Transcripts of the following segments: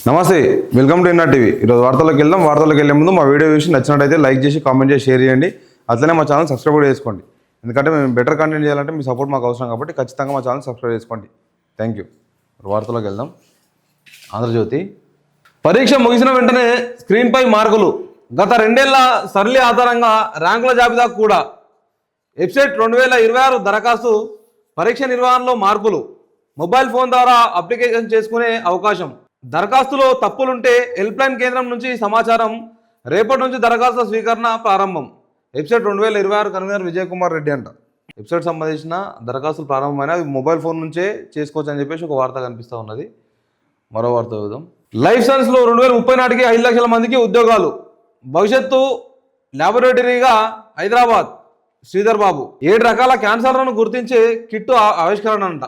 నమస్తే, welcome to NR TV. ఈరోజు వార్తల్లోకి వెళ్దాం. వార్తల్లోకి వెళ్ళే ముందు మా వీడియో చూసి నచ్చినట్టయితే లైక్ చేసి, కామెంట్ చేసి, షేర్ చేయండి. అట్లనే మా ఛానల్ సబ్స్క్రైబ్ కూడా చేసుకోండి. ఎందుకంటే మేము బెటర్ కంటెంట్ చేయాలంటే మీ సపోర్ట్ మాకు అవసరం కాబట్టి ఖచ్చితంగా మా ఛానల్ సబ్స్క్రైబ్ చేసుకోండి. Thank you. వార్తల్లోకి వెళ్దాం. ఆంధ్రజ్యోతి పరీక్ష ముగిసిన వెంటనే స్క్రీన్పై మార్కులు. గత 2 ఏళ్ల సరళి ఆధారంగా ర్యాంకుల జాబితా కూడా. వెబ్సైట్ 2026 దరఖాస్తు. పరీక్ష నిర్వహణలో మార్పులు. మొబైల్ ఫోన్ ద్వారా అప్లికేషన్ చేసుకునే అవకాశం. దరఖాస్తులో తప్పులుంటే హెల్ప్లైన్ కేంద్రం నుంచి సమాచారం. రేపటి నుంచి దరఖాస్తు స్వీకరణ ప్రారంభం. వెబ్సైట్ 2026 కన్వీనర్ విజయ్ కుమార్ రెడ్డి అంట. వెబ్సైట్ సంబంధించిన దరఖాస్తులు ప్రారంభమైన మొబైల్ ఫోన్ నుంచే చేసుకోవచ్చు అని చెప్పేసి ఒక వార్త కనిపిస్తూ ఉన్నది. మరో వార్త చూద్దాం. లైఫ్ సైన్స్లో 2030 నాటికి 5 లక్షల మందికి ఉద్యోగాలు. భవిష్యత్తు ల్యాబొరేటరీగా హైదరాబాద్. శ్రీధర్ బాబు 7 రకాల క్యాన్సర్లను గుర్తించే కిట్టు ఆవిష్కరణ అంట.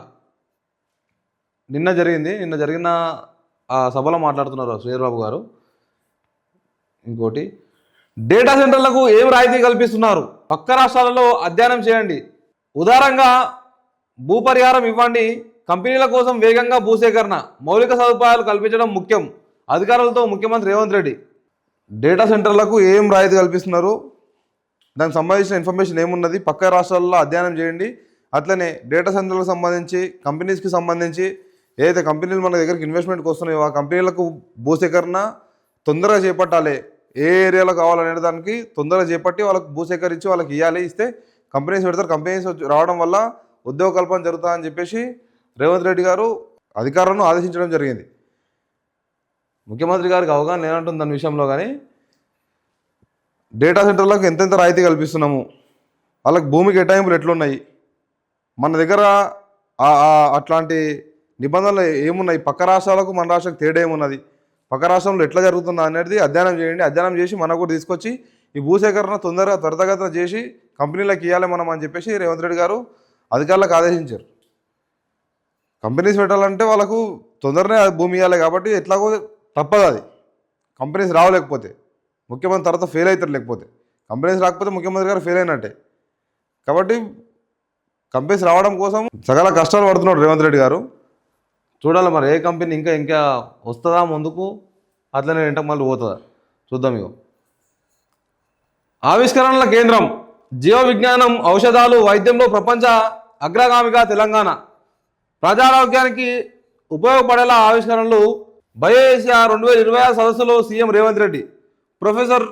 నిన్న జరిగిన ఆ సభలో మాట్లాడుతున్నారు శ్రీధర్ బాబు గారు. ఇంకోటి, డేటా సెంటర్లకు ఏం రాయితీ కల్పిస్తున్నారు? పక్క రాష్ట్రాలలో అధ్యయనం చేయండి. ఉదారంగా భూపరిహారం ఇవ్వండి. కంపెనీల కోసం వేగంగా భూసేకరణ, మౌలిక సదుపాయాలు కల్పించడం ముఖ్యం. అధికారులతో ముఖ్యమంత్రి రేవంత్ రెడ్డి. డేటా సెంటర్లకు ఏం రాయితీ కల్పిస్తున్నారు, దానికి సంబంధించిన ఇన్ఫర్మేషన్ ఏమున్నది, పక్క రాష్ట్రాల్లో అధ్యయనం చేయండి. అట్లనే డేటా సెంటర్లకు సంబంధించి, కంపెనీస్కి సంబంధించి ఏదైతే కంపెనీలు మన దగ్గరికి ఇన్వెస్ట్మెంట్కి వస్తున్నాయో ఆ కంపెనీలకు భూసేకరణ తొందరగా చేపట్టాలి. ఏ ఏరియాలో కావాలనే దానికి తొందరగా చేపట్టి వాళ్ళకి భూసేకరించి వాళ్ళకి ఇవ్వాలి. ఇస్తే కంపెనీస్ పెడతారు. కంపెనీస్ రావడం వల్ల ఉద్యోగ కల్పన జరుగుతుందని చెప్పేసి రేవంత్ రెడ్డి గారు అధికారులను ఆదేశించడం జరిగింది. ముఖ్యమంత్రి గారికి అవగాహన లేనంటుంది దాని విషయంలో. కానీ డేటా సెంటర్లకు ఎంతెంత రాయితీ కల్పిస్తున్నాము, వాళ్ళకి భూమి కేటాయింపులు ఎట్లున్నాయి, మన దగ్గర అట్లాంటి నిబంధనలు ఏమున్నాయి, పక్క రాష్ట్రాలకు మన రాష్ట్రాలకు తేడా ఏమున్నది, పక్క రాష్ట్రంలో ఎట్లా జరుగుతుందా అనేది అధ్యయనం చేయండి. అధ్యయనం చేసి మనకు కూడా తీసుకొచ్చి ఈ భూసేకరణ తొందరగా త్వరితగతిన చేసి కంపెనీలకు ఇవ్వాలి మనం అని చెప్పేసి రేవంత్ రెడ్డి గారు అధికారులకు ఆదేశించారు. కంపెనీస్ పెట్టాలంటే వాళ్ళకు తొందరనే భూమి ఇవ్వాలి కాబట్టి ఎట్లాగో తప్పదు. అది కంపెనీస్ రావలేకపోతే ముఖ్యమంత్రి తర్వాత ఫెయిల్ అవుతారు. లేకపోతే కంపెనీస్ రాకపోతే ముఖ్యమంత్రి గారు ఫెయిల్ అయినట్టే. కాబట్టి కంపెనీస్ రావడం కోసం సకల కష్టాలు పడుతున్నాడు రేవంత్ రెడ్డి గారు. చూడాలి మరి ఏ కంపెనీ ఇంకా వస్తుందా ముందుకు, అట్లనే వెంటకు మళ్ళీ పోతుందా చూద్దాం. ఇగో ఆవిష్కరణల కేంద్రం. జీవ విజ్ఞానం, ఔషధాలు, వైద్యంలో ప్రపంచ అగ్రగామిగా తెలంగాణ. ప్రజారోగ్యానికి ఉపయోగపడేలా ఆవిష్కరణలు. బయో ఏషియా 2026 సదస్సులో సీఎం రేవంత్ రెడ్డి. ప్రొఫెసర్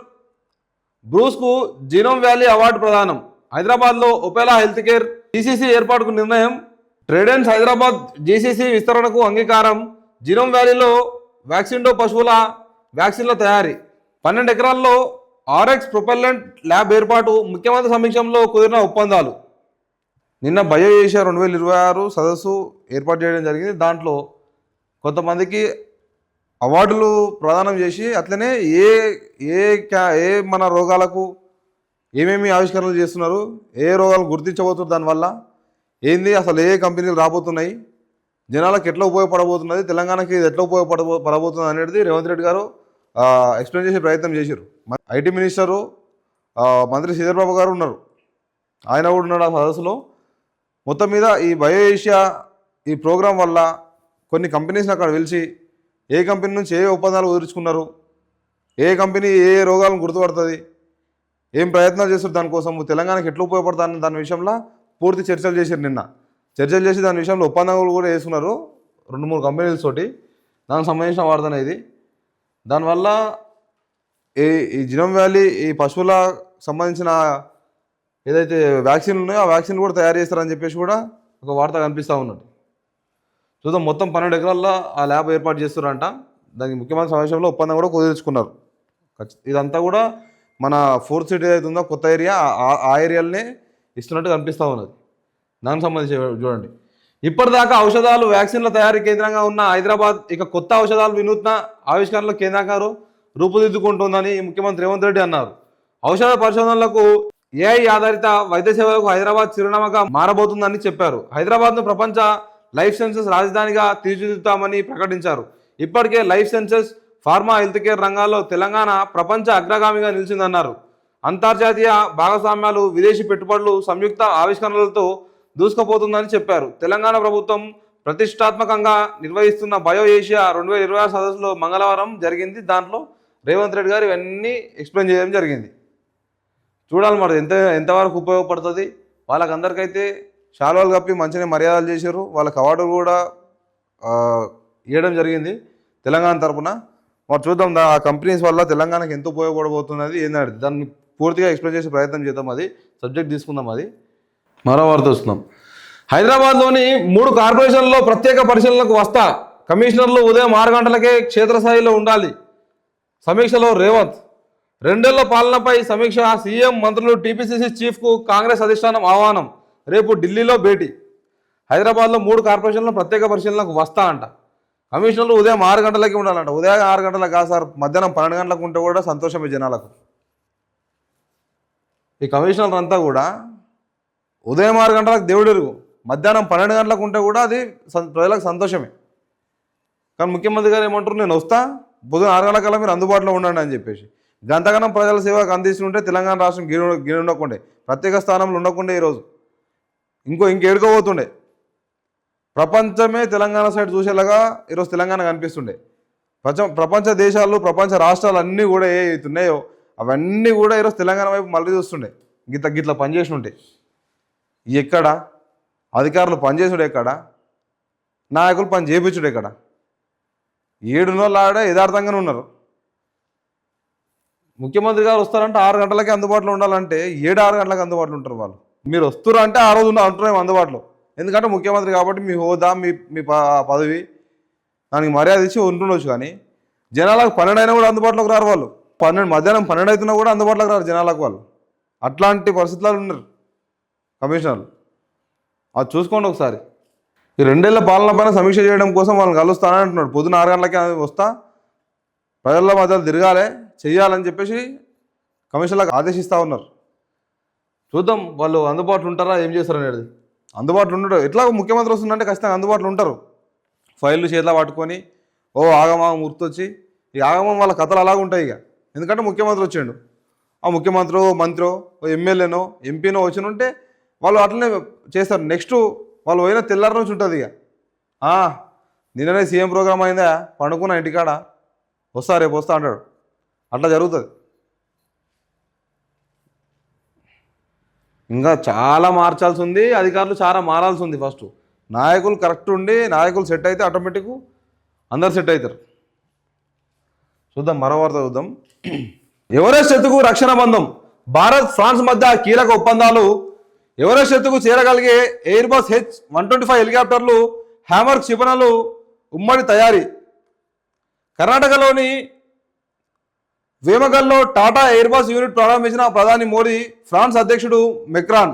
బ్రూస్కు జీనోమ్ వ్యాలీ అవార్డు ప్రదానం. హైదరాబాద్లో ఒపెలా హెల్త్ కేర్ జీసీసీ ఏర్పాటుకు నిర్ణయం. ట్రేడెన్స్ హైదరాబాద్ జీసీసీ విస్తరణకు అంగీకారం. జీనోమ్ వ్యాలీలో వ్యాక్సిన్డో పశువుల వ్యాక్సిన్ల తయారీ. 12 ఎకరాల్లో ఆర్ఎక్స్ ప్రొపెల్లెంట్ ల్యాబ్ ఏర్పాటు. ముఖ్యమంత్రి సమీక్షంలో కుదిరిన ఒప్పందాలు. నిన్న బయో ఏషియా 2026 సదస్సు ఏర్పాటు చేయడం జరిగింది. దాంట్లో కొంతమందికి అవార్డులు ప్రదానం చేసి అట్లనే ఏ మన రోగాలకు ఏమేమి ఆవిష్కరణలు చేస్తున్నారు, ఏ రోగాలు గుర్తించబోతున్నారు, దానివల్ల ఏంది, అసలు ఏ కంపెనీలు రాబోతున్నాయి, జనాలకు ఎట్లా ఉపయోగపడబోతున్నది, తెలంగాణకి ఇది ఎట్లా ఉపయోగపడబోతుంది అనేది రేవంత్ రెడ్డి గారు ఎక్స్ప్లెయిన్ చేసే ప్రయత్నం చేశారు. ఐటీ మినిస్టరు మంత్రి శ్రీధర్ బాబు గారు ఉన్నారు, ఆయన కూడా ఉన్నాడు ఆ సదస్సులో. మొత్తం మీద ఈ బయో ఏషియా ఈ ప్రోగ్రాం వల్ల కొన్ని కంపెనీస్ని అక్కడ పిలిచి ఏ కంపెనీ నుంచి ఏ ఒప్పందాలు కుదుర్చుకున్నారు, ఏ కంపెనీ ఏ రోగాలను గుర్తుపడుతుంది, ఏం ప్రయత్నాలు చేస్తారు, దానికోసం తెలంగాణకి ఎట్లా ఉపయోగపడుతుంది దాని విషయంలో పూర్తి చర్చలు చేశారు. నిన్న చర్చలు చేసి దాని విషయంలో ఒప్పందాలు కూడా వేసుకున్నారు 2-3 కంపెనీలతోటి. దానికి సంబంధించిన వార్తనే ఇది. దానివల్ల ఈ జీనోమ్ వ్యాలీ ఈ పశువుల సంబంధించిన ఏదైతే వ్యాక్సిన్లు ఉన్నాయో ఆ వ్యాక్సిన్ కూడా తయారు చేస్తారని చెప్పేసి కూడా ఒక వార్త కనిపిస్తూ ఉన్నది. చూద్దాం. మొత్తం 12 ఎకరాల్లో ఆ ల్యాబ్ ఏర్పాటు చేస్తారంట. దానికి ముఖ్యమంత్రి సమావేశంలో ఒప్పందం కూడా కుదుర్చుకున్నారు. ఇదంతా కూడా మన 4th సిటీ ఏదైతే ఉందో కొత్త ఏరియా, ఆ ఏరియాలనే ఇస్తున్నట్టు కనిపిస్తూ ఉన్నది. దానికి సంబంధించి చూడండి. ఇప్పటిదాకా ఔషధాలు, వ్యాక్సిన్ల తయారీ కేంద్రంగా ఉన్న హైదరాబాద్ ఇక కొత్త ఔషధాలు, వినూత్న ఆవిష్కరణల కేంద్రంగా రూపుదిద్దుకుంటుందని ముఖ్యమంత్రి రేవంత్ రెడ్డి అన్నారు. ఔషధ పరిశోధనలకు, ఏఐ ఆధారిత వైద్య సేవలకు హైదరాబాద్ చిరునామాగా మారబోతుందని చెప్పారు. హైదరాబాద్ను ప్రపంచ లైఫ్ సైన్సెస్ రాజధానిగా తీర్చిదిద్దుతామని ప్రకటించారు. ఇప్పటికే life sciences, pharma, health care రంగాల్లో తెలంగాణ ప్రపంచ అగ్రగామిగా నిలిచిందన్నారు. అంతర్జాతీయ భాగస్వామ్యాలు, విదేశీ పెట్టుబడులు, సంయుక్త ఆవిష్కరణలతో దూసుకుపోతుందని చెప్పారు. తెలంగాణ ప్రభుత్వం ప్రతిష్టాత్మకంగా నిర్వహిస్తున్న బయో ఏషియా 2026 సదస్సులో మంగళవారం జరిగింది. దాంట్లో రేవంత్ రెడ్డి గారు ఇవన్నీ ఎక్స్ప్లెయిన్ చేయడం జరిగింది. చూడాలి మరి ఎంతవరకు ఉపయోగపడుతుంది. వాళ్ళకందరికైతే శాలువాలు కప్పి మంచిగా మర్యాదలు చేశారు. వాళ్ళకి అవార్డులు కూడా ఇవ్వడం జరిగింది తెలంగాణ తరఫున. మరి చూద్దాం ఆ కంపెనీస్ వల్ల తెలంగాణకి ఎంత ఉపయోగపడబోతున్నది ఏంటంటే దాన్ని పూర్తిగా ఎక్స్ప్లెయిన్ చేసే ప్రయత్నం చేద్దాం. అది సబ్జెక్ట్ తీసుకుందాం. అది మరో వార్త వస్తున్నాం. హైదరాబాద్లోని 3 కార్పొరేషన్లలో ప్రత్యేక పరిశీలనకు వస్తా. కమిషనర్లు ఉదయం 6 గంటలకే క్షేత్రస్థాయిలో ఉండాలి. సమీక్షలో రేవంత్. 2 ఏళ్ల పాలనపై సమీక్ష. సీఎం, మంత్రులు, టీపీసీసీ చీఫ్కు కాంగ్రెస్ అధిష్టానం ఆహ్వానం. రేపు ఢిల్లీలో భేటీ. హైదరాబాద్లో 3 కార్పొరేషన్ల ప్రత్యేక పరిశీలనకు వస్తా అంట. కమిషనర్లు ఉదయం 6 గంటలకి ఉండాలంట. ఉదయం 6 గంటలకు కాదు సార్, మధ్యాహ్నం 12 గంటలకు ఉంటే కూడా సంతోషమే జనాలకు. ఈ కమిషనర్లు అంతా కూడా ఉదయం 6 గంటలకు దేవుడెరుగు, మధ్యాహ్నం 12 గంటలకు ఉంటే కూడా అది ప్రజలకు సంతోషమే. కానీ ముఖ్యమంత్రి గారు ఏమంటారు, నేను వస్తా, పొద్దున 6 గంటలకల్లా మీరు అందుబాటులో ఉండండి అని చెప్పేసి. గంతగానం ప్రజల సేవకు అందిస్తుంటే తెలంగాణ రాష్ట్రం గిరి ఉండకుండే, ప్రత్యేక స్థానంలో ఉండకుండే ఈరోజు ఇంకేడుకోబోతుండే. ప్రపంచమే తెలంగాణ సైడ్ చూసేలాగా ఈరోజు తెలంగాణ కనిపిస్తుండే. ప్రపంచ దేశాలు, ప్రపంచ రాష్ట్రాలు అన్నీ కూడా ఏ అవుతున్నాయో అవన్నీ కూడా ఈరోజు తెలంగాణ వైపు మళ్ళీ చూస్తుండే. గిట్ల పనిచేసి ఉంటే ఎక్కడ అధికారులు పనిచేసుడు, ఎక్కడ నాయకులు పని చేయించుడు, ఎక్కడ 7 నెలలు ఆడే యథార్థంగానే ఉన్నారు. ముఖ్యమంత్రి గారు వస్తారంటే 6 గంటలకే అందుబాటులో ఉండాలంటే 7-6 గంటలకు అందుబాటులో ఉంటారు వాళ్ళు. మీరు వస్తున్నారు అంటే ఆ రోజు అంటున్నాం అందుబాటులో. ఎందుకంటే ముఖ్యమంత్రి కాబట్టి మీ హోదా, మీ పదవి, దానికి మర్యాద ఇచ్చి ఉంటుండొచ్చు. కానీ జనాలకు 12 అయినా కూడా అందుబాటులోకి రారు వాళ్ళు. మధ్యాహ్నం 12 అవుతున్నా కూడా అందుబాటులోకి రారు జనాలకు వాళ్ళు. అట్లాంటి పరిస్థితుల్లో ఉన్నారు కమిషనర్లు. అది చూసుకోండి ఒకసారి. ఈ 2 ఏళ్ల పాలన పైన సమీక్ష చేయడం కోసం వాళ్ళని కలుస్తానని అంటున్నాడు. పొద్దున 6 గంటలకే వస్తా, ప్రజల మధ్యలో తిరగాలి, చెయ్యాలని చెప్పేసి కమిషనర్లకు ఆదేశిస్తూ ఉన్నారు. చూద్దాం వాళ్ళు అందుబాటులో ఉంటారా, ఏం చేస్తారు అనేది. అందుబాటులో ఉండడు. ఎట్లా ముఖ్యమంత్రి వస్తుందంటే ఖచ్చితంగా అందుబాటులో ఉంటారు. ఫైళ్ళు చేతిలో పట్టుకొని ఆగమాగం గుర్తొచ్చి, ఈ ఆగమం వాళ్ళ కథలు అలాగ ఉంటాయి. ఇక ఎందుకంటే ముఖ్యమంత్రి వచ్చిండు, ఆ ముఖ్యమంత్రి మంత్రో ఎమ్మెల్యేనో ఎంపీనో వచ్చి ఉంటే వాళ్ళు అట్లనే చేస్తారు. నెక్స్ట్ వాళ్ళు పోయిన తెల్లారి నుంచి ఉంటుంది. ఇక నిన్ననే సీఎం ప్రోగ్రామ్ అయిందా, పండుకున్నా ఇంటికాడ, వస్తా రేపు వస్తా అంటాడు. అట్లా జరుగుతుంది. ఇంకా చాలా మార్చాల్సి ఉంది, అధికారులు చాలా మారాల్సి ఉంది. ఫస్ట్ నాయకులు కరెక్ట్ ఉండి, నాయకులు సెట్ అయితే ఆటోమేటిక్ అందరు సెట్ అవుతారు. చూద్దాం మరో వార్త చూద్దాం. ఎవరెస్ట్ ఎత్తుకు రక్షణ బంధం. భారత్, ఫ్రాన్స్ మధ్య కీలక ఒప్పందాలు. ఎవరెస్ట్ ఎత్తుకు చేరగలిగే ఎయిర్బస్ H-125 హెలికాప్టర్లు, హ్యామర్ క్షిపణులు ఉమ్మడి తయారీ. కర్ణాటకలోని వేమగల్లో టాటా ఎయిర్బస్ యూనిట్ ప్రారంభించిన ప్రధాని మోడీ, ఫ్రాన్స్ అధ్యక్షుడు మెక్రాన్.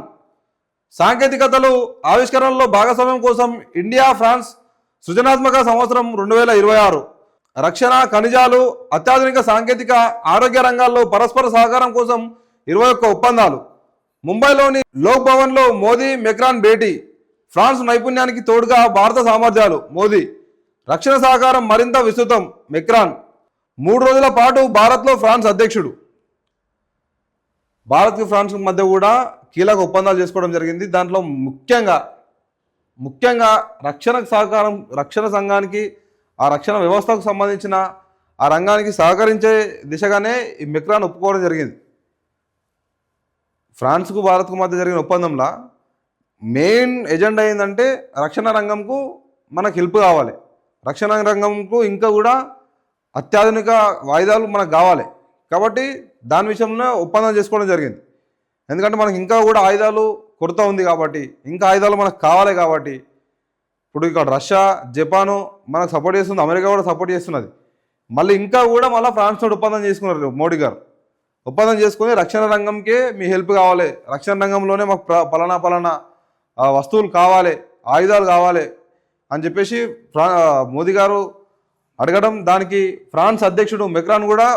సాంకేతికతలు, ఆవిష్కరణలో భాగస్వామ్యం కోసం ఇండియా ఫ్రాన్స్ సృజనాత్మక సంవత్సరం 2026. రక్షణ, ఖనిజాలు, అత్యాధునిక సాంకేతిక, ఆరోగ్య రంగాల్లో పరస్పర సహకారం కోసం 21 ఒప్పందాలు. ముంబైలోని లోక్ భవన్లో మోదీ మెక్రాన్ భేటీ. ఫ్రాన్స్ నైపుణ్యానికి తోడుగా భారత సామర్థ్యాలు. మోదీ రక్షణ సహకారం మరింత విస్తృతం. మెక్రాన్ 3 రోజుల పాటు భారత్లో ఫ్రాన్స్ అధ్యక్షుడు. భారత్కి ఫ్రాన్స్ మధ్య కూడా కీలక ఒప్పందాలు చేసుకోవడం జరిగింది. దాంట్లో ముఖ్యంగా రక్షణ సహకారం, రక్షణ సంఘానికి, ఆ రక్షణ వ్యవస్థకు సంబంధించిన ఆ రంగానికి సహకరించే దిశగానే ఈ మెక్రాన్ ఒప్పుకోవడం జరిగింది. ఫ్రాన్స్కు భారత్కు మధ్య జరిగిన ఒప్పందంలో మెయిన్ ఎజెండా ఏంటంటే రక్షణ రంగంకు మనకు హెల్ప్ కావాలి, రక్షణ రంగంకు ఇంకా కూడా అత్యాధునిక వాయిదాలు మనకు కావాలి. కాబట్టి దాని విషయంలో ఒప్పందం చేసుకోవడం జరిగింది. ఎందుకంటే మనకి ఇంకా కూడా ఆయుధాలు కొరత ఉంది కాబట్టి, ఇంకా ఆయుధాలు మనకు కావాలి కాబట్టి. ఇప్పుడు ఇక్కడ రష్యా, జపాను మనకు సపోర్ట్ చేస్తుంది, అమెరికా కూడా సపోర్ట్ చేస్తున్నది. మళ్ళీ ఇంకా కూడా ఫ్రాన్స్ తోటి ఒప్పందం చేసుకున్నారు మోడీ గారు. ఒప్పందం చేసుకుని రక్షణ రంగంకే మీ హెల్ప్ కావాలి, రక్షణ రంగంలోనే మాకు పలానా వస్తువులు కావాలి, ఆయుధాలు కావాలి అని చెప్పేసి మోదీ గారు అడగడం, దానికి ఫ్రాన్స్ అధ్యక్షుడు మెక్రాన్ కూడా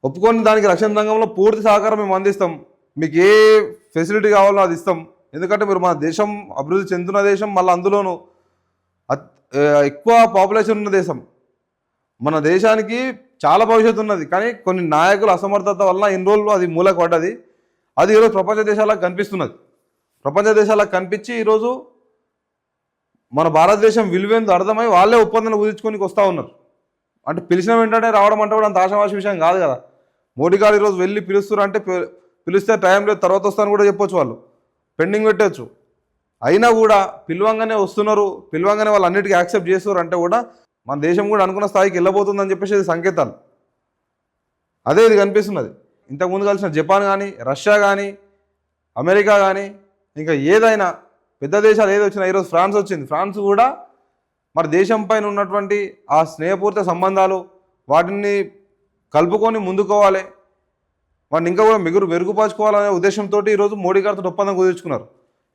ఒప్పుకొని దానికి రక్షణ రంగంలో పూర్తి సహకారం మేము అందిస్తాం, మీకు ఏ ఫెసిలిటీ కావాలో అది ఇస్తాం. ఎందుకంటే మీరు మన దేశం అభివృద్ధి చెందుతున్న దేశం, మళ్ళీ అందులోనూ ఎక్కువ పాపులేషన్ ఉన్న దేశం. మన దేశానికి చాలా భవిష్యత్తు ఉన్నది. కానీ కొన్ని నాయకుల అసమర్థత వల్ల ఇన్ని రోజులు అది మూలకు పడ్డది. అది ఈరోజు ప్రపంచ దేశాలకు కనిపిస్తున్నది. ప్రపంచ దేశాలకు కనిపించి ఈరోజు మన భారతదేశం విలువేందో అర్థమై వాళ్ళే ఒప్పందాలు కుదుర్చుకొని వస్తూ ఉన్నారు. అంటే పిలిచిన వెంటనే రావడం అంటే కూడా అంత ఆశావాసి విషయం కాదు కదా. మోడీ గారు ఈరోజు వెళ్ళి పిలుస్తారు అంటే పిలిస్తే టైం లేదు తర్వాత వస్తాను కూడా చెప్పొచ్చు, వాళ్ళు పెండింగ్ పెట్టచ్చు. అయినా కూడా పిలవంగానే వస్తున్నారు, పిలవంగానే వాళ్ళు అన్నిటికీ యాక్సెప్ట్ చేస్తారు అంటే కూడా మన దేశం కూడా అనుకున్న స్థాయికి వెళ్ళబోతుందని చెప్పేసి ఇది సంకేతాలు. అదే ఇది కనిపిస్తున్నది. ఇంతకుముందు కలిసిన జపాన్ కానీ, రష్యా కానీ, అమెరికా కానీ, ఇంకా ఏదైనా పెద్ద దేశాలు ఏది వచ్చినా, ఈరోజు ఫ్రాన్స్ వచ్చింది. ఫ్రాన్స్ కూడా మరి దేశం పైన ఉన్నటువంటి ఆ స్నేహపూర్త సంబంధాలు వాటిని కలుపుకొని ముందుకోవాలి, వాటిని ఇంకా కూడా మెరుగుపరుచుకోవాలనే ఉద్దేశంతో ఈరోజు మోడీ గారితో ఒప్పందం కుదుర్చుకున్నారు.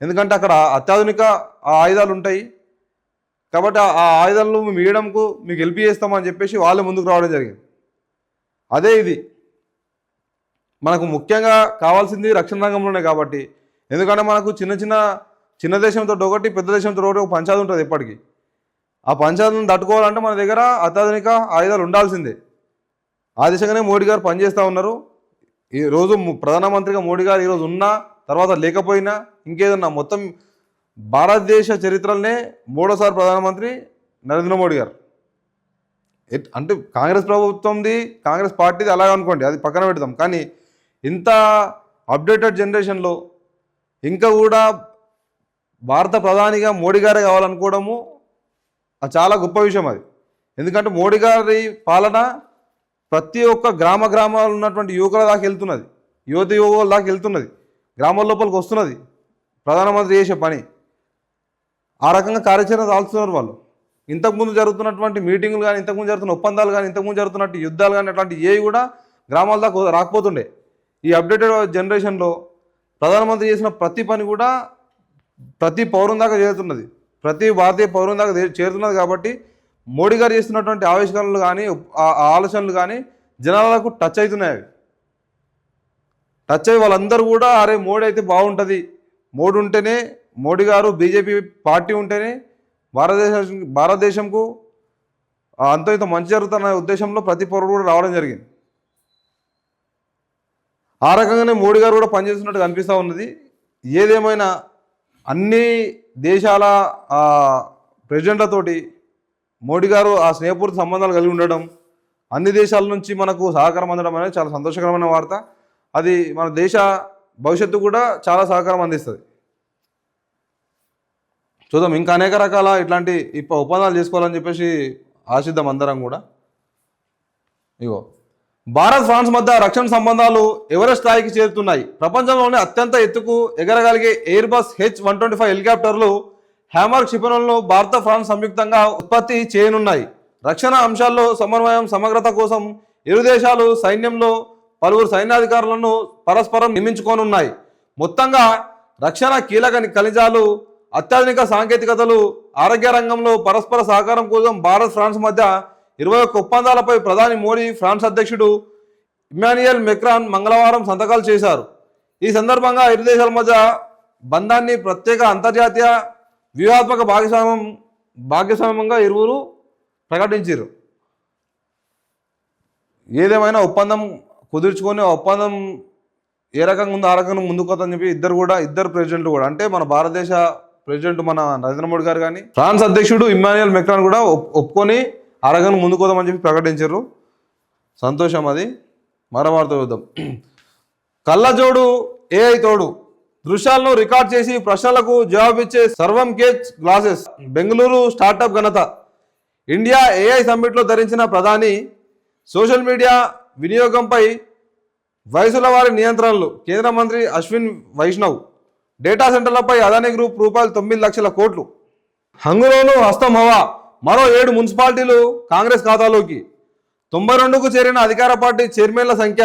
ఎందుకంటే అక్కడ అత్యాధునిక ఆయుధాలు ఉంటాయి కాబట్టి ఆ ఆయుధాలను మేము ఇవ్వడంకు మీకు హెల్ప్ చేస్తామని చెప్పేసి వాళ్ళే ముందుకు రావడం జరిగింది. అదే ఇది మనకు ముఖ్యంగా కావాల్సింది రక్షణ రంగంలోనే కాబట్టి. ఎందుకంటే మనకు చిన్న దేశంతో ఒకటి, పెద్ద దేశంతో ఒకటి ఒక పంచాయతీ ఉంటుంది ఎప్పటికీ. ఆ పంచాయతీలను తట్టుకోవాలంటే మన దగ్గర అత్యాధునిక ఆయుధాలు ఉండాల్సిందే. ఆ దిశగానే మోడీ గారు పనిచేస్తూ ఉన్నారు. ఈరోజు ప్రధానమంత్రిగా మోడీ గారు ఈరోజు ఉన్నా తర్వాత లేకపోయినా ఇంకేదన్నా మొత్తం భారతదేశ చరిత్రలోనే మూడోసారి ప్రధానమంత్రి నరేంద్ర మోడీ గారు. అంటే కాంగ్రెస్ ప్రభుత్వంది, కాంగ్రెస్ పార్టీది అలాగే అనుకోండి, అది పక్కన పెడతాం. కానీ ఇంత అప్డేటెడ్ జనరేషన్లో ఇంకా కూడా భారత ప్రధానిగా మోడీ గారే కావాలనుకోవడము చాలా గొప్ప విషయం అది. ఎందుకంటే మోడీ గారి పాలన ప్రతి ఒక్క గ్రామాలు ఉన్నటువంటి యువకుల దాకా వెళ్తున్నది, యువకుల దాకా వెళ్తున్నది, గ్రామాల లోపలికి వస్తున్నది ప్రధానమంత్రి చేసే పని. ఆ రకంగా కార్యాచరణ దాల్చుతున్నారు వాళ్ళు. ఇంతకుముందు జరుగుతున్నటువంటి మీటింగులు కానీ, ఇంతకుముందు జరుగుతున్న ఒప్పందాలు కానీ, ఇంతకుముందు జరుగుతున్నట్టు యుద్ధాలు కానీ అట్లాంటి ఏవి కూడా గ్రామాల దాకా రాకపోతుండే. ఈ అప్డేటెడ్ జనరేషన్లో ప్రధానమంత్రి చేసిన ప్రతి పని కూడా ప్రతి పౌరం దాకా చేరుతున్నది, ప్రతి భారతీయ పౌరం దాకా చేరుతున్నది. కాబట్టి మోడీ గారు చేస్తున్నటువంటి ఆవిష్కరణలు కానీ, ఆలోచనలు కానీ జనాలకు టచ్ అవుతున్నాయి. టచ్ అయ్యి వాళ్ళందరూ కూడా అరే మోడీ అయితే బాగుంటుంది, మోడీ ఉంటేనే, మోడీ గారు బీజేపీ పార్టీ ఉంటేనే భారతదేశంకు అంత ఇంత మంచి జరుగుతున్న ఉద్దేశంలో ప్రతి పౌరుడు కూడా రావడం జరిగింది. ఆ రకంగానే మోడీ గారు కూడా పనిచేస్తున్నట్టు కనిపిస్తూ ఉన్నది. ఏదేమైనా అన్ని దేశాల ప్రెసిడెంట్లతోటి మోడీ గారు ఆ స్నేహపూర్తి సంబంధాలు కలిగి ఉండడం, అన్ని దేశాల నుంచి మనకు సహకారం అందడం అనేది చాలా సంతోషకరమైన వార్త. అది మన దేశ భవిష్యత్తు కూడా చాలా సహకారం అందిస్తుంది. చూద్దాం ఇంకా అనేక రకాల ఇట్లాంటి ఒప్పందాలు చేసుకోవాలని చెప్పేసి ఆశిద్దాం అందరం కూడా. ఇగో భారత్ ఫ్రాన్స్ మధ్య రక్షణ సంబంధాలు ఎవరెస్ట్ స్థాయికి చేరుతున్నాయి. ప్రపంచంలోనే అత్యంత ఎత్తుకు ఎగరగలిగే ఎయిర్ బస్ H-125 హెలికాప్టర్లు హ్యామర్ క్షిపణులను భారత ఫ్రాన్స్ సంయుక్తంగా ఉత్పత్తి చేయనున్నాయి. రక్షణ అంశాల్లో సమన్వయం, సమగ్రత కోసం ఇరు దేశాలు సైన్యంలో పలువురు సైన్యాధికారులను పరస్పరం నియమించుకోనున్నాయి. మొత్తంగా రక్షణ, కీలక ఖనిజాలు, అత్యాధునిక సాంకేతికతలు, ఆరోగ్య రంగంలో పరస్పర సహకారం కోసం భారత్ ఫ్రాన్స్ మధ్య 21 ఒప్పందాలపై ప్రధాని మోడీ, ఫ్రాన్స్ అధ్యక్షుడు ఇమ్మాన్యుయల్ మెక్రాన్ మంగళవారం సంతకాలు చేశారు. ఈ సందర్భంగా ఇరు దేశాల మధ్య బంధాన్ని ప్రత్యేక అంతర్జాతీయ వ్యూహాత్మక భాగస్వామ్యంగా ఇరువురు ప్రకటించారు. ఏదేమైనా ఒప్పందం కుదుర్చుకొని ఒప్పందం ఏ రకంగా ఉందో ఆ రకంగా ముందుకు వస్తుందని చెప్పి ఇద్దరు ప్రెసిడెంట్లు కూడా, అంటే మన భారతదేశ ప్రెసిడెంట్ మన నరేంద్ర మోడీ గారు కానీ, ఫ్రాన్స్ అధ్యక్షుడు ఇమ్మాన్యుయల్ మెక్రాన్ కూడా ఒప్పుకొని ఆ రకంగా ముందుకు వద్దామని చెప్పి ప్రకటించారు. సంతోషం. అది మరో వార్త చూద్దాం. కళ్ళజోడు ఏఐ తోడు దృశ్యాలను రికార్డ్ చేసి ప్రశ్నలకు జవాబిచ్చే సర్వం కేజ్ గ్లాసెస్ బెంగళూరు స్టార్టప్ ఘనత. ఇండియా ఏఐ సమ్మిట్లో ధరించిన ప్రధాని సోషల్ మీడియా వినియోగంపై వయసుల వారి నియంత్రణలు. కేంద్ర మంత్రి అశ్విన్ వైష్ణవ్. డేటా సెంటర్లపై అదానీ గ్రూప్ రూపాయలు 9 లక్షల కోట్లు. హంగులోను హస్తం హవా. మరో 7 మున్సిపాలిటీలు కాంగ్రెస్ ఖాతాలోకి. 92కు చేరిన అధికార పార్టీ చైర్మన్ల సంఖ్య.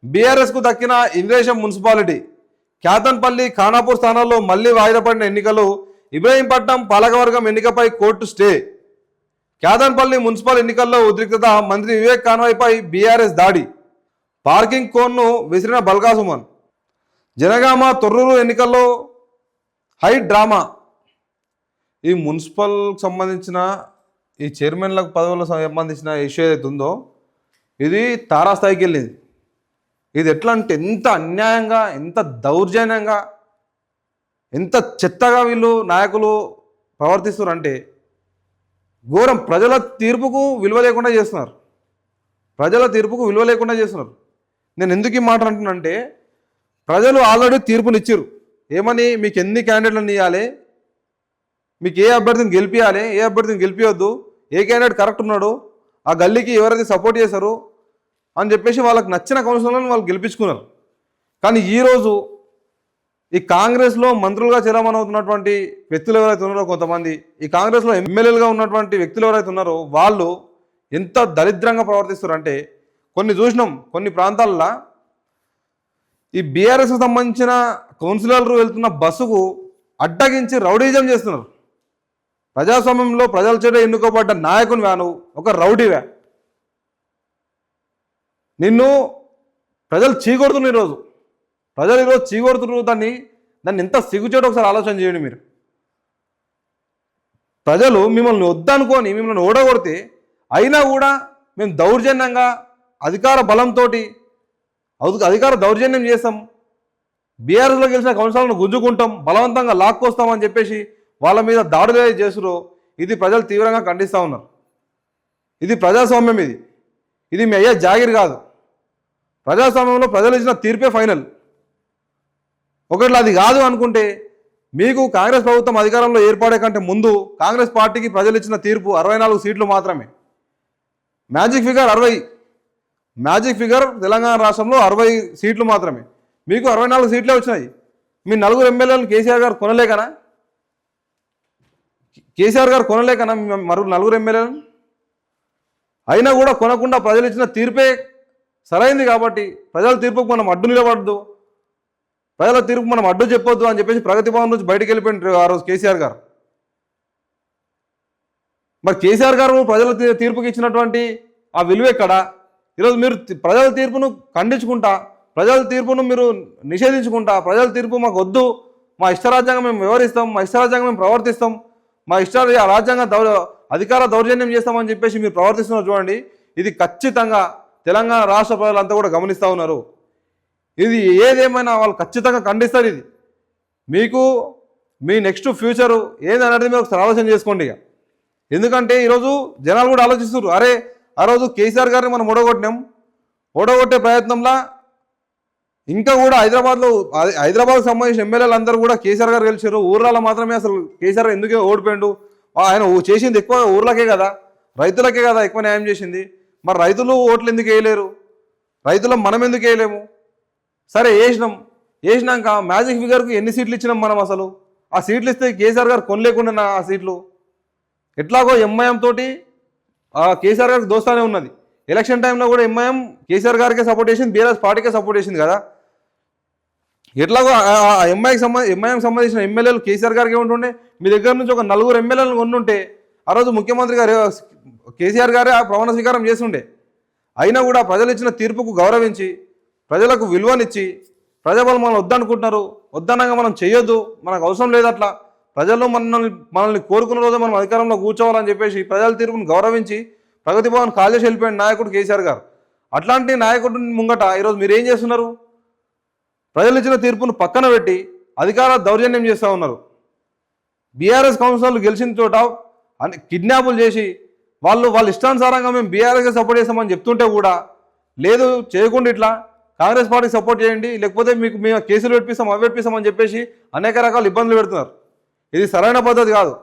బీఆర్ఎస్కు దక్కిన ఇంద్రేశం మున్సిపాలిటీ. క్యాతన్పల్లి, ఖానాపూర్ స్థానాల్లో మళ్లీ వాయిదా పడిన ఎన్నికలు. ఇబ్రహీంపట్నం పాలకవర్గం ఎన్నికపై కోర్టు స్టే. క్యాతన్పల్లి మున్సిపల్ ఎన్నికల్లో ఉద్రిక్తత. మంత్రి వివేక్ కాన్వాయ్పై బీఆర్ఎస్ దాడి. పార్కింగ్ కోన్ను విసిరిన బల్గా సుమన్. జనగామ, తొర్రూరు ఎన్నికల్లో హై డ్రామా. ఈ మున్సిపల్ సంబంధించిన ఈ చైర్మన్లకు పదవులకు సంబంధించిన ఇష్యూ ఏదైతే ఉందో ఇది తారాస్థాయికి వెళ్ళింది. ఇది ఎట్లా అంటే ఎంత అన్యాయంగా, ఎంత దౌర్జన్యంగా, ఎంత చెత్తగా వీళ్ళు నాయకులు ప్రవర్తిస్తున్నారంటే ఘోరం. ప్రజల తీర్పుకు విలువ లేకుండా చేస్తున్నారు. ప్రజల తీర్పుకు విలువ లేకుండా చేస్తున్నారు. నేను ఎందుకు ఈ మాట అంటున్నానంటే ప్రజలు ఆల్రెడీ తీర్పునిచ్చారు. ఏమని? మీకు ఎన్ని క్యాండిడేట్లను ఇవ్వాలి, మీకు ఏ అభ్యర్థిని గెలిపించాలి, ఏ అభ్యర్థిని గెలిపించొద్దు, ఏ క్యాండిడేట్ కరెక్ట్ ఉన్నాడు, ఆ గల్లీకి ఎవరైతే సపోర్ట్ చేశారు అని చెప్పేసి వాళ్ళకి నచ్చిన కౌన్సిలర్లను వాళ్ళు గెలిపించుకున్నారు. కానీ ఈరోజు ఈ కాంగ్రెస్లో మంత్రులుగా చలామణి అవుతున్నటువంటి వ్యక్తులు ఎవరైతే ఉన్నారో, కొంతమంది ఈ కాంగ్రెస్లో ఎమ్మెల్యేలుగా ఉన్నటువంటి వ్యక్తులు ఎవరైతే ఉన్నారో వాళ్ళు ఎంత దరిద్రంగా ప్రవర్తిస్తారు అంటే కొన్ని చూసినాం. కొన్ని ప్రాంతాల్లో ఈ బీఆర్ఎస్కి సంబంధించిన కౌన్సిలర్లు వెళ్తున్న బస్సుకు అడ్డగించి రౌడీజం చేస్తున్నారు. ప్రజాస్వామ్యంలో ప్రజల చేత ఎన్నుకోబడ్డ నాయకుని వ్యాను ఒక రౌడీవే. నిన్ను ప్రజలు చీకొడుతున్నారు. ఈరోజు చీకొడుతున్నారు. దాన్ని ఎంత సిగ్గుచేట ఒకసారి ఆలోచన చేయండి మీరు. ప్రజలు మిమ్మల్ని వద్దనుకొని మిమ్మల్ని ఓడగొడితే అయినా కూడా మేము దౌర్జన్యంగా అధికార బలంతో అధికార దౌర్జన్యం చేస్తాం, బీఆర్ఎస్లో గెలిచిన కౌన్సిలర్లను గుంజుకుంటాం, బలవంతంగా లాక్కొస్తామని చెప్పేసి వాళ్ళ మీద దాడులు చేస్తురో ఇది ప్రజలు తీవ్రంగా ఖండిస్తూ ఉన్నారు. ఇది ప్రజాస్వామ్యం. ఇది మీ అయ్యే జాగిర్ కాదు. ప్రజాస్వామ్యంలో ప్రజలు ఇచ్చిన తీర్పే ఫైనల్. ఒకవేళ అది కాదు అనుకుంటే మీకు కాంగ్రెస్ ప్రభుత్వం అధికారంలో ఏర్పడే కంటే ముందు కాంగ్రెస్ పార్టీకి ప్రజలు ఇచ్చిన తీర్పు 64 సీట్లు మాత్రమే. Magic figure 60. Magic figure Telangana రాష్ట్రంలో 60 సీట్లు మాత్రమే. మీకు 64 సీట్లే వచ్చినాయి. మీ 4 ఎమ్మెల్యేలను కేసీఆర్ గారు కొనలేకనా? మరో 4 ఎమ్మెల్యేలను అయినా కూడా కొనకుండా ప్రజలు ఇచ్చిన తీర్పే సరైంది. కాబట్టి ప్రజల తీర్పుకు మనం అడ్డు నిలబడద్దు, ప్రజల తీర్పుకు మనం అడ్డు చెప్పొద్దు అని చెప్పేసి ప్రగతి భవన్ నుంచి బయటికి వెళ్ళిపోయిన ఆ రోజు కేసీఆర్ గారు. మరి కేసీఆర్ గారు ప్రజల తీర్పుకి ఇచ్చినటువంటి ఆ విలువ ఎక్కడ? ఈరోజు మీరు ప్రజల తీర్పును ఖండించుకుంటా, ప్రజల తీర్పును మీరు నిషేధించుకుంటా, ప్రజల తీర్పు మాకు వద్దు, మా ఇష్టరాజ్యాంగం మేము వ్యవహరిస్తాం, మా ఇష్టరాజ్యాంగం మేము ప్రవర్తిస్తాం, మా రాజ్యాంగ అధికార దౌర్జన్యం చేస్తామని చెప్పేసి మీరు ప్రవర్తిస్తున్నారు. చూడండి, ఇది ఖచ్చితంగా తెలంగాణ రాష్ట్ర ప్రజలంతా కూడా గమనిస్తూ ఉన్నారు. ఇది ఏదేమైనా వాళ్ళు ఖచ్చితంగా ఖండిస్తారు. ఇది మీకు మీ నెక్స్ట్ ఫ్యూచరు ఏందనేది మీరు ఒకసారి ఆలోచన చేసుకోండి. ఎందుకంటే ఈరోజు జనాలు కూడా ఆలోచిస్తున్నారు, అరే ఆ రోజు కేసీఆర్ గారిని మనం ఓడగొట్టే ప్రయత్నంలో ఇంకా కూడా హైదరాబాద్కు సంబంధించిన ఎమ్మెల్యేలు అందరూ కూడా కేసీఆర్ గారు గెలిచారు. ఊర్లలో మాత్రమే అసలు కేసీఆర్ ఎందుకే ఓడిపోయిండు? ఆయన చేసింది ఎక్కువ ఊర్లకే కదా, రైతులకే కదా ఎక్కువ న్యాయం చేసింది. మరి రైతులు ఓట్లు ఎందుకు వేయలేరు? రైతులం మనం ఎందుకు వేయలేము? సరే వేసినాక మ్యాజిక్ ఫిగర్కు ఎన్ని సీట్లు ఇచ్చినాం మనం? అసలు ఆ సీట్లు ఇస్తే కేసీఆర్ గారు కొనలేకుండా ఆ సీట్లు ఎట్లాగో ఎంఐఎం తోటి కేసీఆర్ గారికి దోస్తానే ఉన్నది. ఎలక్షన్ టైంలో కూడా ఎంఐఎం కేసీఆర్ గారికే సపోర్ట్ చేసింది, బీఆర్ఎస్ పార్టీకే సపోర్ట్ చేసింది కదా. ఎట్లాగో ఎంఐఎం సంబంధించిన ఎమ్మెల్యేలు కేసీఆర్ గారికి ఉంటుండే. మీ దగ్గర నుంచి ఒక 4 ఎమ్మెల్యేలను కొన్నుంటే ఆ రోజు ముఖ్యమంత్రి గారు కేసీఆర్ గారే ప్రమాణ స్వీకారం చేస్తుండే. అయినా కూడా ప్రజలు ఇచ్చిన తీర్పుకు గౌరవించి ప్రజలకు విలువనిచ్చి ప్రజలు మనం వద్దనుకుంటున్నారు, వద్దనగా మనం చేయొద్దు, మనకు అవసరం లేదు, అట్లా ప్రజలు మనల్ని కోరుకున్న రోజు మనం అధికారంలో కూర్చోవాలని చెప్పేసి ప్రజల తీర్పును గౌరవించి ప్రగతి భవన్ కాల్ చేసి వెళ్ళిపోయిన నాయకుడు కేసీఆర్ గారు. అట్లాంటి నాయకుడు ముంగట ఈరోజు మీరు ఏం చేస్తున్నారు? ప్రజలు ఇచ్చిన తీర్పును పక్కన పెట్టి అధికార దౌర్జన్యం చేస్తూ ఉన్నారు. బీఆర్ఎస్ కౌన్సిలర్లు గెలిచిన చోట కిడ్నాపులు చేసి వాళ్ళ ఇష్టానుసారంగా మేము బీఆర్ఎస్కి సపోర్ట్ చేస్తామని చెప్తుంటే కూడా లేదు, చేయకుండా ఇట్లా కాంగ్రెస్ పార్టీకి సపోర్ట్ చేయండి, లేకపోతే మీకు మేము కేసులు పెట్టిస్తాం, అవి పెట్టిస్తామని చెప్పేసి అనేక రకాల ఇబ్బందులు పెడుతున్నారు. ఇది సరైన పద్ధతి కాదు.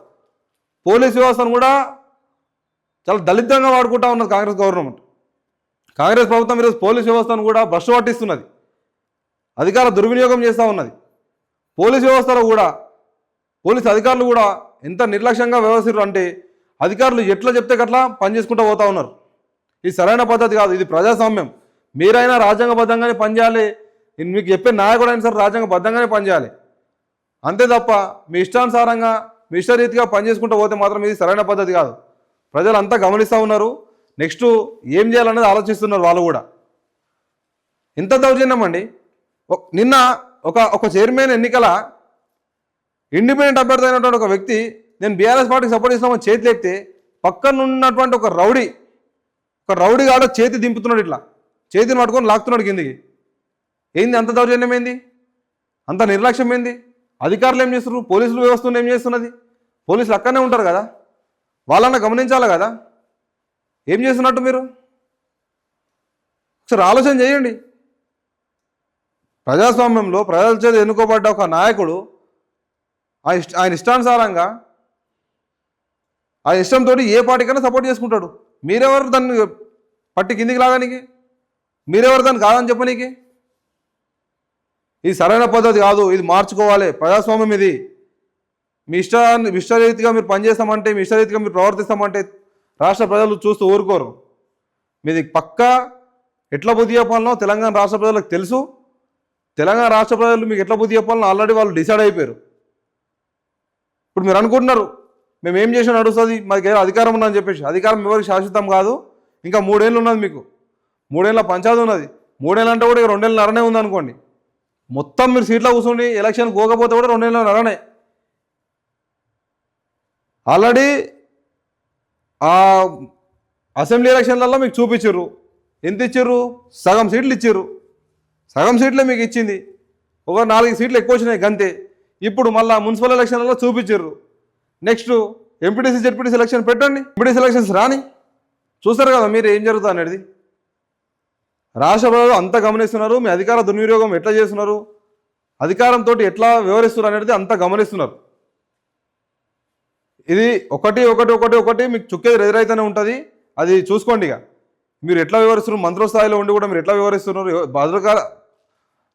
పోలీస్ వ్యవస్థను కూడా చాలా దళితంగా వాడుకుంటా ఉన్నది కాంగ్రెస్ గవర్నమెంట్. కాంగ్రెస్ ప్రభుత్వం ఈరోజు పోలీస్ వ్యవస్థను కూడా భ్రష్టు పట్టిస్తున్నది, అధికార దుర్వినియోగం చేస్తూ ఉన్నది. పోలీస్ వ్యవస్థలో కూడా పోలీస్ అధికారులు కూడా ఎంత నిర్లక్ష్యంగా వ్యవహరిస్తారు అంటే అధికారులు ఎట్లా చెప్తే అట్లా పనిచేసుకుంటూ పోతూ ఉన్నారు. ఇది సరైన పద్ధతి కాదు. ఇది ప్రజాస్వామ్యం. మీరైనా రాజ్యాంగబద్ధంగానే పనిచేయాలి, మీకు చెప్పే నాయకుడు అయినా సరే రాజ్యాంగబద్ధంగానే పనిచేయాలి. అంతే తప్ప మీ ఇష్టానుసారంగా మీ ఇష్టరీతిగా పనిచేసుకుంటూ పోతే మాత్రం ఇది సరైన పద్ధతి కాదు. ప్రజలంతా గమనిస్తూ ఉన్నారు. నెక్స్ట్ ఏం చేయాలనేది ఆలోచిస్తున్నారు వాళ్ళు కూడా. ఇంత దౌర్జన్యం అండి. నిన్న ఒక చైర్మన్ ఎన్నికల ఇండిపెండెంట్ అభ్యర్థి అయినటువంటి ఒక వ్యక్తి నేను బీఆర్ఎస్ పార్టీకి సపోర్ట్ చేస్తామని చేతి లేపితే పక్కన ఉన్నటువంటి ఒక రౌడీ కాడ చేతి దింపుతున్నాడు, ఇట్లా చేతిని పట్టుకొని లాక్కుతున్నాడు కిందికి. ఏంది అంత దౌర్జన్యం? ఏంది అంత నిర్లక్ష్యం? ఏంది అధికారులు ఏం చేస్తున్నారు? పోలీసులు వ్యవస్థ ఏం చేస్తున్నది? పోలీసులు అక్కడనే ఉంటారు కదా, వాళ్ళన్నా గమనించాలి కదా. ఏం చేస్తున్నట్టు మీరు ఒకసారి ఆలోచన చేయండి. ప్రజాస్వామ్యంలో ప్రజల చేత ఎన్నుకోబడ్డ ఒక నాయకుడు ఆయన ఇష్టానుసారంగా ఆ ఇష్టంతో ఏ పార్టీకైనా సపోర్ట్ చేసుకుంటాడు. మీరెవరు దాన్ని పట్టి కిందికి లాగానికి? మీరెవరు దాన్ని కాదని చెప్పనీకి? ఇది సరైన పద్ధతి కాదు, ఇది మార్చుకోవాలి. ప్రజాస్వామ్యం ఇది. మీ ఇష్టరీతిగా మీరు పనిచేస్తామంటే, మీ ఇష్టరీతిగా మీరు ప్రవర్తిస్తామంటే రాష్ట్ర ప్రజలు చూస్తూ ఊరుకోరు. మీది పక్కా ఎట్లా బుద్ధి చెప్పాలనో తెలంగాణ రాష్ట్ర ప్రజలకు తెలుసు. తెలంగాణ రాష్ట్ర ప్రజలు మీకు ఎట్లా బుద్ధి చెప్పాలనో ఆల్రెడీ వాళ్ళు డిసైడ్ అయిపోయారు. ఇప్పుడు మీరు అనుకుంటున్నారు మేము ఏం చేసినా నడుస్తుంది, మాకు ఏదో అధికారం ఉన్నదని చెప్పేసి. అధికారం ఎవరికి శాశ్వతం కాదు. ఇంకా 3 ఏళ్ళు ఉన్నది మీకు. 3 ఏళ్ళ పంచాయతీ ఉన్నది. 3 ఏళ్ళు అంటే కూడా 2 ఏళ్ళ నరనే ఉందనుకోండి. మొత్తం మీరు సీట్లో కూర్చుండి ఎలక్షన్ పోకపోతే కూడా 2 ఏళ్ళ నరనే. ఆల్రెడీ ఆ అసెంబ్లీ ఎలక్షన్లలో మీకు చూపించారు. ఎంత ఇచ్చారు? సగం సీట్లు ఇచ్చారు. సగం సీట్లే మీకు ఇచ్చింది. ఒక 4 సీట్లు ఎక్కువ వచ్చినాయి గంతే. ఇప్పుడు మళ్ళీ మున్సిపల్ ఎలక్షన్లలో చూపించారు. నెక్స్ట్ ఎంపీటీసీ జెడ్పీటీసీ ఎలక్షన్ పెట్టండి. ఎంపీటీసీ ఎలక్షన్స్ రాని చూస్తారు కదా మీరు ఏం జరుగుతుంది అనేది. రాష్ట్ర ప్రజలు అంతా గమనిస్తున్నారు. మీ అధికార దుర్వినియోగం ఎట్లా చేస్తున్నారు, అధికారంతో ఎట్లా వ్యవహరిస్తున్నారు అనేది అంతా గమనిస్తున్నారు. ఇది ఒకటి ఒకటి ఒకటి ఒకటి మీకు చుక్కేది ఎదురైతేనే ఉంటుంది. అది చూసుకోండి. ఇక మీరు ఎట్లా వ్యవహరిస్తున్నారు, మంత్రుల స్థాయిలో ఉండి కూడా మీరు ఎట్లా వ్యవహరిస్తున్నారు, భద్రకాల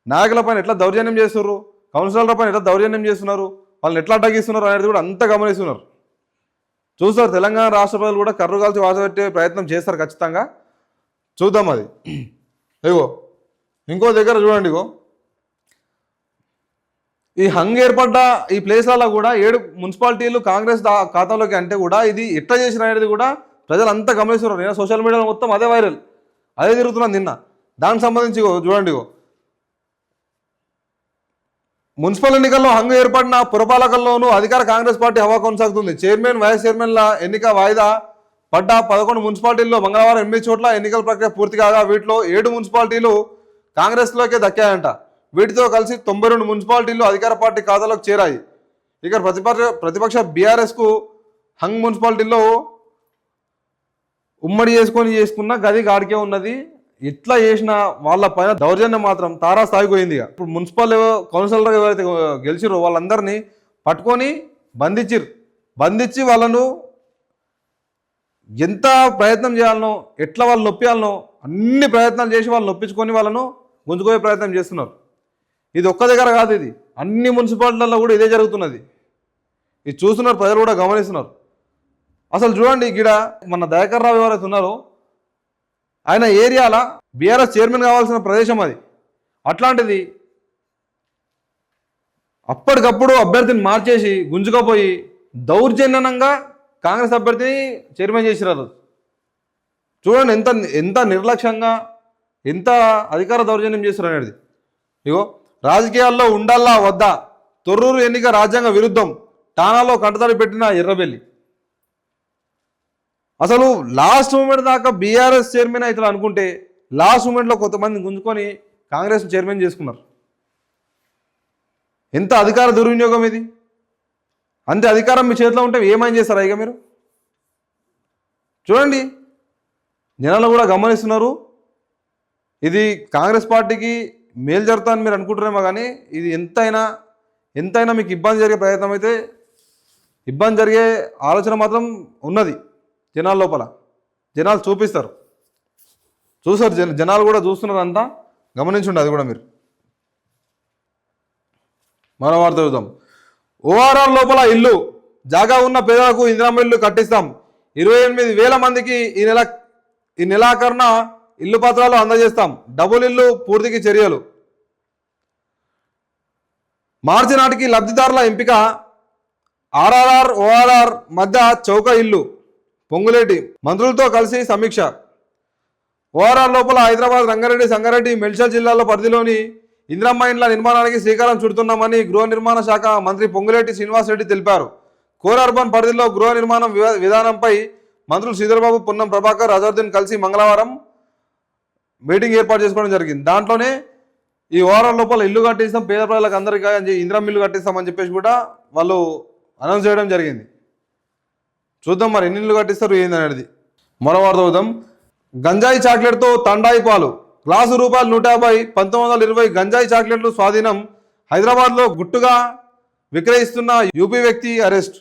నాయకుల పైన ఎట్లా దౌర్జన్యం చేస్తున్నారు, కౌన్సిలర్ల పైన ఎట్లా దౌర్జన్యం చేస్తున్నారు, వాళ్ళని ఎట్లా అడ్డగిస్తున్నారు అనేది కూడా అంతా గమనిస్తున్నారు. చూస్తారు. తెలంగాణ రాష్ట్ర ప్రజలు కూడా కర్రు కాల్చి వాసపెట్టే ప్రయత్నం చేస్తారు ఖచ్చితంగా. చూద్దాం అది. ఇగో ఇంకో దగ్గర చూడండి. ఇగో ఈ హంగ్ ఏర్పడ్డ ఈ ప్లేస్లలో కూడా 7 మున్సిపాలిటీలు కాంగ్రెస్ ఖాతాలోకి అంటే కూడా ఇది ఎట్లా చేసిన అనేది కూడా ప్రజలు అంతా గమనిస్తున్నారు. నేను సోషల్ మీడియాలో మొత్తం అదే వైరల్, అదే తిరుగుతున్నాను నిన్న. దానికి సంబంధించి చూడండి. మున్సిపల్ ఎన్నికల్లో హంగు ఏర్పడిన పురపాలకల్లోనూ అధికార కాంగ్రెస్ పార్టీ హవా కొనసాగుతుంది. చైర్మన్, వైస్ చైర్మన్ల ఎన్నిక వాయిదా పడ్డ 11 మున్సిపాలిటీల్లో మంగళవారం 8 చోట్ల ఎన్నికల ప్రక్రియ పూర్తి కాగా వీటిలో 7 మున్సిపాలిటీలు కాంగ్రెస్లోకే దక్కాయంట. వీటితో కలిసి 92 మున్సిపాలిటీలు అధికార పార్టీ ఖాతాలోకి చేరాయి. ఇక ప్రతిపక్ష బీఆర్ఎస్కు హంగ్ మున్సిపాలిటీల్లో ఉమ్మడి చేసుకున్న గది గాడికే ఉన్నది. ఎట్లా చేసిన వాళ్ళ పైన దౌర్జన్యం మాత్రం తారా స్థాయికి పోయింది. ఇప్పుడు మున్సిపల్ కౌన్సిలర్ ఎవరైతే గెలిచిరో వాళ్ళందరినీ పట్టుకొని బంధించి వాళ్ళను ఎంత ప్రయత్నం చేయాలనో, ఎట్లా వాళ్ళు నొప్పియాలనో అన్ని ప్రయత్నాలు చేసి వాళ్ళు నొప్పించుకొని వాళ్ళను గుంజుకోయే ప్రయత్నం చేస్తున్నారు. ఇది ఒక్క దగ్గర కాదు, ఇది అన్ని మున్సిపాలిటీలలో కూడా ఇదే జరుగుతున్నది. ఇది చూస్తున్నారు, ప్రజలు కూడా గమనిస్తున్నారు. అసలు చూడండి, గిడ మన దయాకర్ రావు ఎవరైతే ఉన్నారో ఆయన ఏరియాలో బీఆర్ఎస్ చైర్మన్ కావాల్సిన ప్రదేశం అది. అట్లాంటిది అప్పటికప్పుడు అభ్యర్థిని మార్చేసి గుంజుకపోయి దౌర్జన్యంగా కాంగ్రెస్ అభ్యర్థిని చైర్మన్ చేసినారు. చూడండి ఎంత నిర్లక్ష్యంగా, ఎంత అధికార దౌర్జన్యం చేస్తున్నారు అనేది. ఇగో రాజకీయాల్లో ఉండాలా వద్దా, తొర్రూరు ఎన్నిక రాజ్యాంగ విరుద్ధం, ఠానాలో కంటతడి పెట్టిన ఎర్రబెల్లి. అసలు లాస్ట్ మూమెంట్ దాకా బీఆర్ఎస్ చైర్మన్ అవుతారు అనుకుంటే లాస్ట్ మూమెంట్లో కొంతమంది గుంజుకొని కాంగ్రెస్ చైర్మన్ చేసుకున్నారు. ఎంత అధికార దుర్వినియోగం ఇది. అంతే అధికారం మీ చేతిలో ఉంటే ఏమైనా చేస్తారా ఇక మీరు? చూడండి, జనాలు కూడా గమనిస్తున్నారు. ఇది కాంగ్రెస్ పార్టీకి మేలు జరుగుతుందని మీరు అనుకుంటున్నామో కానీ ఇది ఎంతైనా మీకు ఇబ్బంది జరిగే ప్రయత్నం అయితే ఇబ్బంది జరిగే ఆలోచన మాత్రం ఉన్నది జనాల లోపల. జనాలు చూపిస్తారు. జనాలు కూడా చూస్తున్నారు. అంతా గమనించండి అది కూడా మీరు. మరో వార్త చూద్దాం. ఓఆర్ఆర్ లోపల ఇల్లు జాగా ఉన్న పేదలకు ఇందిరమ్మ ఇల్లు కట్టిస్తాం. 28,000 మందికి ఈ నెలాఖరున ఇల్లు పత్రాలు అందజేస్తాం. డబుల్ ఇల్లు పూర్తికి చర్యలు. మార్చి నాటికి లబ్ధిదారుల ఎంపిక. ఆర్ఆర్ఆర్ ఓఆర్ఆర్ మధ్య చౌక ఇల్లు. పొంగులేటి మంత్రులతో కలిసి సమీక్ష. ఓఆర్ఆర్ లోపల హైదరాబాద్, రంగారెడ్డి, సంగారెడ్డి, మేడ్చల్ జిల్లాల పరిధిలోని ఇందిరమ్మ ఇండ్ల నిర్మాణానికి శ్రీకారం చుడుతున్నామని గృహ నిర్మాణ శాఖ మంత్రి పొంగులేటి శ్రీనివాసరెడ్డి తెలిపారు. కోర్ అర్బన్ పరిధిలో గృహ నిర్మాణం విధానంపై మంత్రులు శ్రీధర్బాబు, పొన్నం ప్రభాకర్, అజరుద్దీన్ కలిసి మంగళవారం మీటింగ్ ఏర్పాటు చేసుకోవడం జరిగింది. దాంట్లోనే ఈ ఓఆర్ఆర్ లోపల ఇల్లు కట్టిస్తాం, పేద ప్రజలకు అందరికీ ఇందిరమ్మ ఇల్లు కట్టిస్తామని చెప్పేసి కూడా వాళ్ళు అనౌన్స్ చేయడం జరిగింది. చూద్దాం మరి ఎన్ని ఇళ్ళు కట్టిస్తారు ఏంది అనేది. మరో వార్త చూద్దాం. గంజాయి చాక్లెట్తో తండాయి పాలు, గ్లాసు రూపాయలు 150. 1920 గంజాయి చాక్లెట్లు స్వాధీనం. హైదరాబాద్లో గుట్టుగా విక్రయిస్తున్న యూపీ వ్యక్తి అరెస్ట్.